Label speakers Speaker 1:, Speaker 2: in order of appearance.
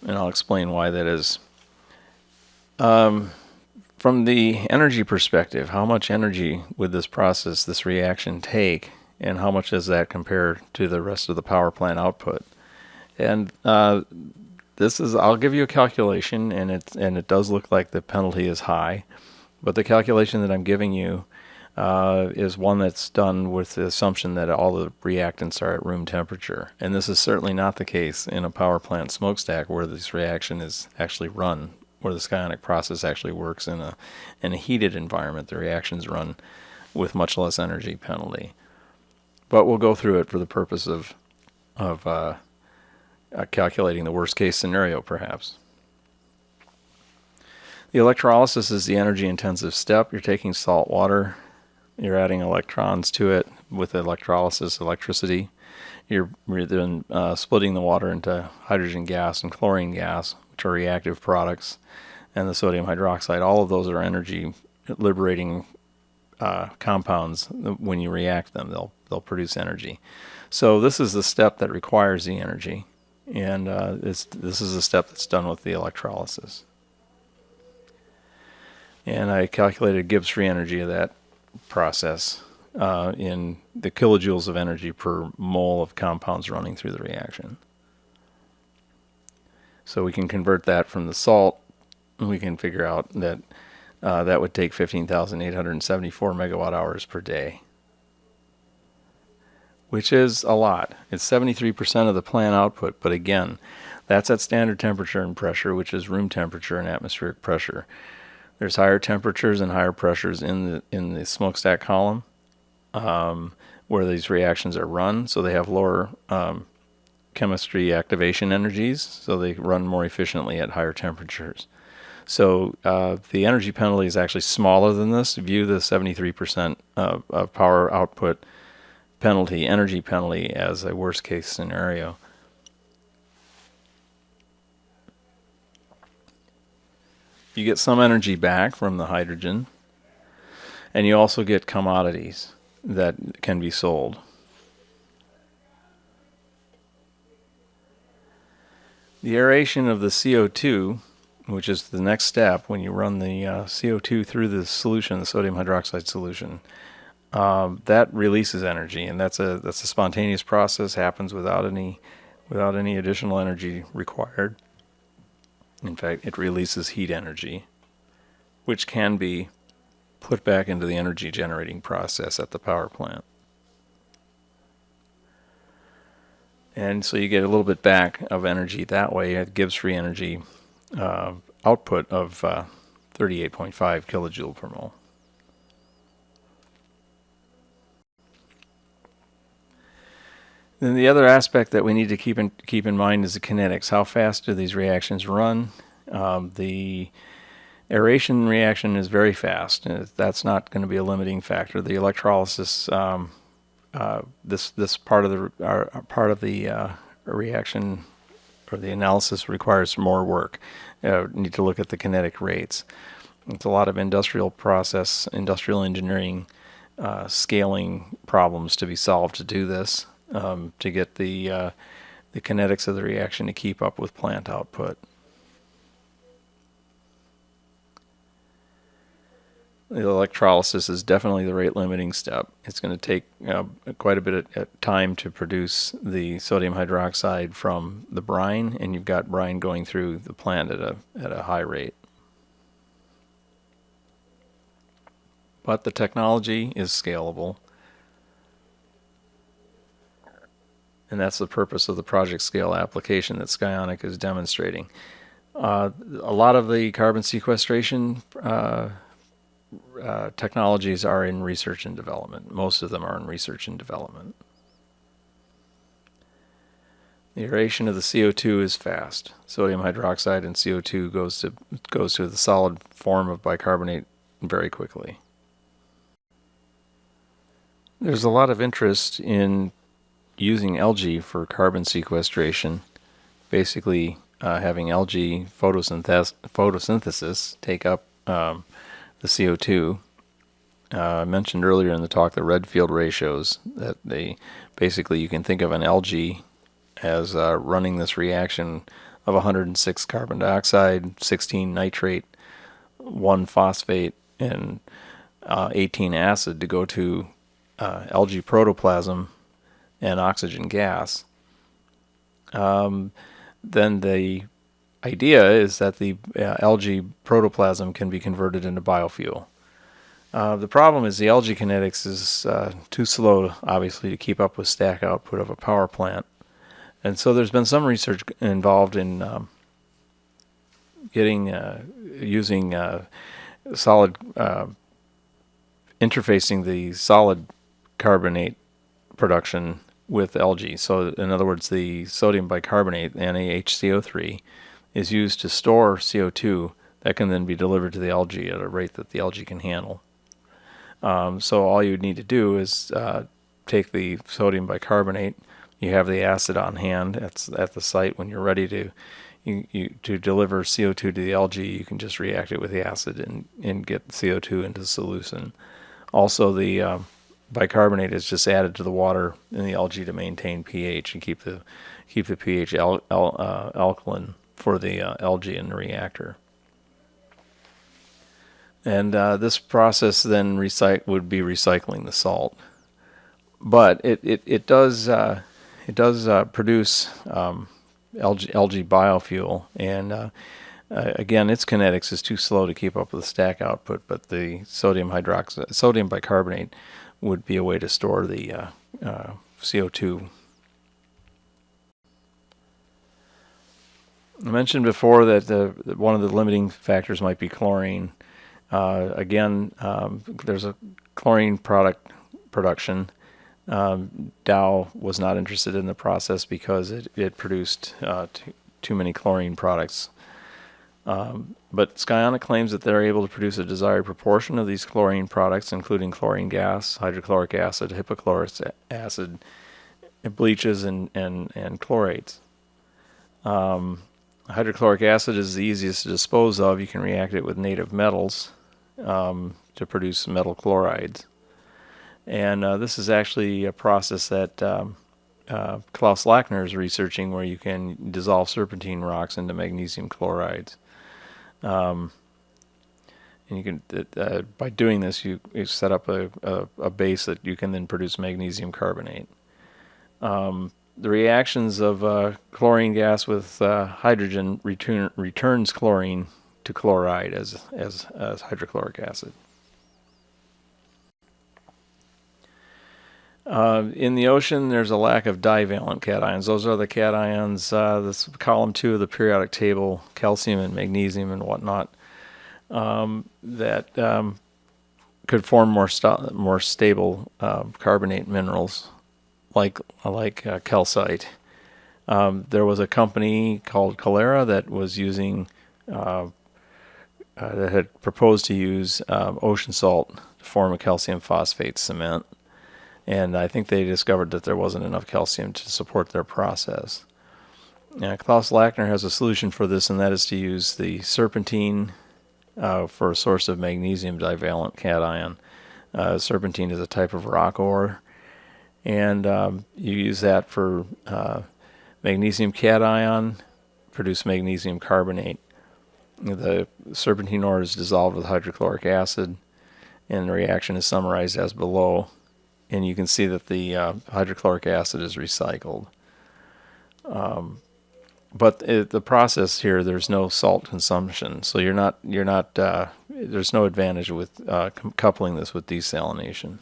Speaker 1: and I'll explain why that is. From the energy perspective, how much energy would this process, this reaction take, and how much does that compare to the rest of the power plant output? And this is, I'll give you a calculation, and it does look like the penalty is high, but the calculation that I'm giving you is one that's done with the assumption that all the reactants are at room temperature. And this is certainly not the case in a power plant smokestack where this reaction is actually run, where the skyonic process actually works in a heated environment. The reactions run with much less energy penalty. But we'll go through it for the purpose of calculating the worst case scenario, perhaps. The electrolysis is the energy intensive step. You're taking salt water, you're adding electrons to it with electrolysis, electricity. You're then splitting the water into hydrogen gas and chlorine gas, which are reactive products, and the sodium hydroxide. All of those are energy liberating compounds. When you react them, they'll produce energy. So this is the step that requires the energy, and this is the step that's done with the electrolysis. And I calculated Gibbs free energy of that process in the kilojoules of energy per mole of compounds running through the reaction. So we can convert that from the salt, and we can figure out that that would take 15,874 megawatt hours per day, which is a lot. It's 73% of the plant output, but again, that's at standard temperature and pressure, which is room temperature and atmospheric pressure. There's higher temperatures and higher pressures in the smokestack column where these reactions are run, so they have lower chemistry activation energies, so they run more efficiently at higher temperatures. So the energy penalty is actually smaller than this. View the 73% of power output penalty, energy penalty, as a worst case scenario. You get some energy back from the hydrogen, and you also get commodities that can be sold. The aeration of the CO2, which is the next step when you run the CO2 through the solution, the sodium hydroxide solution, that releases energy, and that's a spontaneous process. Happens without any additional energy required. In fact, it releases heat energy, which can be put back into the energy generating process at the power plant. And so you get a little bit back of energy that way. It gives free energy output of 38.5 kilojoule per mole. Then the other aspect that we need to keep in mind is the kinetics. How fast do these reactions run? The aeration reaction is very fast. That's not going to be a limiting factor. The electrolysis, this part of the reaction or the analysis requires more work. Need to look at the kinetic rates. It's a lot of industrial engineering, scaling problems to be solved to do this. To get the kinetics of the reaction to keep up with plant output. The electrolysis is definitely the rate limiting step. It's going to take quite a bit of time to produce the sodium hydroxide from the brine, and you've got brine going through the plant at a high rate. But the technology is scalable. And that's the purpose of the project scale application that Skyonic is demonstrating. A lot of the carbon sequestration technologies are in research and development. Most of them are in research and development. The aeration of the CO2 is fast. Sodium hydroxide and CO2 goes to the solid form of bicarbonate very quickly. There's a lot of interest in using algae for carbon sequestration, basically having algae photosynthesis take up the CO2. I mentioned earlier in the talk the Redfield ratios, that you can think of an algae as running this reaction of 106 carbon dioxide, 16 nitrate, 1 phosphate, and 18 acid to go to algae protoplasm and oxygen gas. Then the idea is that the algae protoplasm can be converted into biofuel. The problem is the algae kinetics is too slow, obviously, to keep up with stack output of a power plant. And so there's been some research involved in using solid, interfacing the solid carbonate production with algae. So in other words, the sodium bicarbonate, NaHCO3, is used to store CO2 that can then be delivered to the algae at a rate that the algae can handle. So all you would need to do is take the sodium bicarbonate. You have the acid on hand at the site. When you're ready to deliver CO2 to the algae, you can just react it with the acid and get CO2 into the solution. Also, the bicarbonate is just added to the water in the algae to maintain pH and keep the pH alkaline for the algae in the reactor. And this process then would be recycling the salt, but it does produce algae biofuel, and again, its kinetics is too slow to keep up with the stack output. But the sodium bicarbonate would be a way to store the CO2. I mentioned before that one of the limiting factors might be chlorine. Again, there's a chlorine production. Dow was not interested in the process because it produced too many chlorine products. But Skyonic claims that they're able to produce a desired proportion of these chlorine products, including chlorine gas, hydrochloric acid, hypochlorous acid, bleaches, and chlorates. Hydrochloric acid is the easiest to dispose of. You can react it with native metals to produce metal chlorides. And this is actually a process that Klaus Lackner is researching, where you can dissolve serpentine rocks into magnesium chlorides. And you can, by doing this, you set up a base that you can then produce magnesium carbonate. The reactions of chlorine gas with hydrogen returns chlorine to chloride as hydrochloric acid. In the ocean, there's a lack of divalent cations. Those are the cations, this column 2 of the periodic table, calcium and magnesium and whatnot, that could form more stable carbonate minerals, like calcite. There was a company called Calera that was using, that had proposed to use ocean salt to form a calcium phosphate cement. And I think they discovered that there wasn't enough calcium to support their process. Klaus Lackner has a solution for this, and that is to use the serpentine for a source of magnesium divalent cation. Serpentine is a type of rock ore, and you use that for magnesium cation, produce magnesium carbonate. The serpentine ore is dissolved with hydrochloric acid, and the reaction is summarized as below. And you can see that the hydrochloric acid is recycled. But the process here, there's no salt consumption, so there's no advantage with coupling this with desalination.